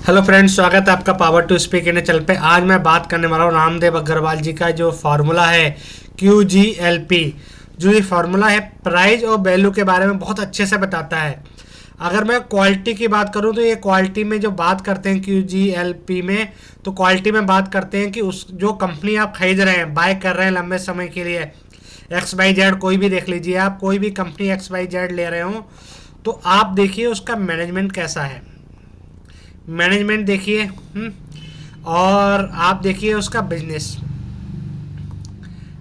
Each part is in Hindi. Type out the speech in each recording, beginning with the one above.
हेलो फ्रेंड्स, स्वागत है आपका power to speak in channel पे। आज मैं बात करने वाला हूँ रामदेव अग्रवाल जी का जो फार्मूला है QGLP। जो ये फार्मूला है प्राइस और वैल्यू के बारे में बहुत अच्छे से बताता है। अगर मैं क्वालिटी की बात करूँ तो ये क्वालिटी में जो बात करते हैं QGLP में, तो क्वालिटी में बात करते हैं कि उस जो कंपनी आप खरीद रहे हैं, बाय कर रहे हैं लंबे समय के लिए, XYZ कोई भी देख लीजिए, आप कोई भी कंपनी XYZ ले रहे हो तो आप देखिए उसका मैनेजमेंट कैसा है। मैनेजमेंट देखिए और आप देखिए उसका बिजनेस।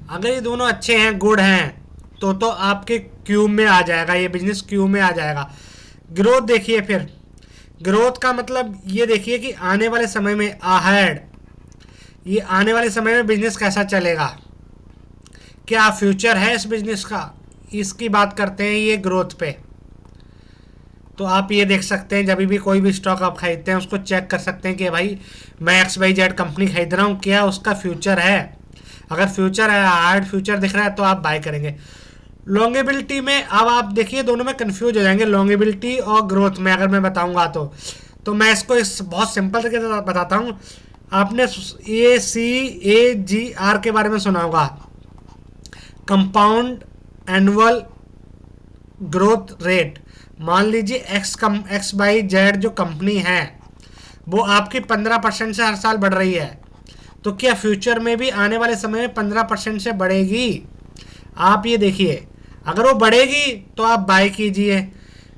अगर ये दोनों अच्छे हैं, गुड हैं, तो आपके क्यू में आ जाएगा, ये बिजनेस क्यू में आ जाएगा। ग्रोथ देखिए, फिर ग्रोथ का मतलब ये देखिए कि आने वाले समय में अहेड, ये आने वाले समय में बिजनेस कैसा चलेगा, क्या फ्यूचर है इस बिजनेस का, इसकी बात करते हैं ये ग्रोथ पे। तो आप ये देख सकते हैं, जब भी कोई भी स्टॉक आप खरीदते हैं उसको चेक कर सकते हैं कि भाई मैं XYZ कंपनी खरीद रहा हूँ, क्या उसका फ्यूचर है। अगर फ्यूचर है, हार्ड फ्यूचर दिख रहा है तो आप बाय करेंगे। लॉन्गेबिलिटी में अब आप देखिए, दोनों में कंफ्यूज हो जाएंगे लॉन्गेबिलिटी और ग्रोथ में। अगर मैं बताऊंगा तो मैं इसको बहुत सिंपल तरीके से बताता हूँ। आपने ACAGR के बारे में सुना होगा, कंपाउंड एनुअल ग्रोथ रेट। मान लीजिए XYZ जो कंपनी है वो आपकी 15% से हर साल बढ़ रही है, तो क्या फ्यूचर में भी आने वाले समय में 15% से बढ़ेगी? आप ये देखिए, अगर वो बढ़ेगी तो आप बाय कीजिए।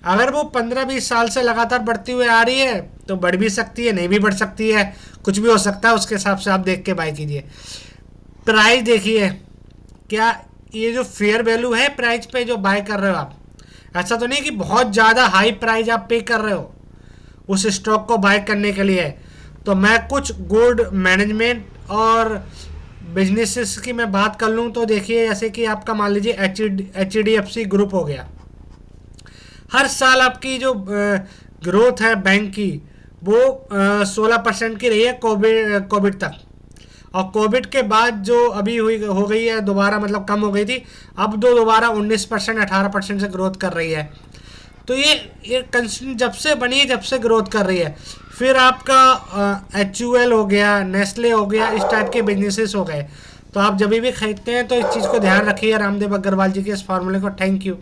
अगर वो 15-20 साल से लगातार बढ़ती हुई आ रही है तो बढ़ भी सकती है, नहीं भी बढ़ सकती है, कुछ भी हो सकता है, उसके हिसाब से आप देख के बाय कीजिए। प्राइस देखिए, क्या ये जो फेयर वैल्यू है प्राइस पे जो बाय कर रहे हो आप, ऐसा तो नहीं कि बहुत ज़्यादा हाई प्राइस आप पे कर रहे हो उस स्टॉक को बाय करने के लिए। तो मैं कुछ गुड मैनेजमेंट और बिजनेसेस की मैं बात कर लूँ तो देखिए, जैसे कि आपका मान लीजिए HDFC ग्रुप हो गया। हर साल आपकी जो ग्रोथ है बैंक की वो 16% की रही है कोविड तक। और कोविड के बाद जो अभी हुई हो गई है दोबारा, मतलब कम हो गई थी, अब दोबारा 19% 18% से ग्रोथ कर रही है। तो ये कंस्टेंट जब से बनी है, जब से ग्रोथ कर रही है। फिर आपका HUL हो गया, नेस्ले हो गया, इस टाइप के बिजनेसेस हो गए। तो आप जब भी खरीदते हैं तो इस चीज़ को ध्यान रखिए रामदेव अग्रवाल जी के इस फार्मूले को। Thank you.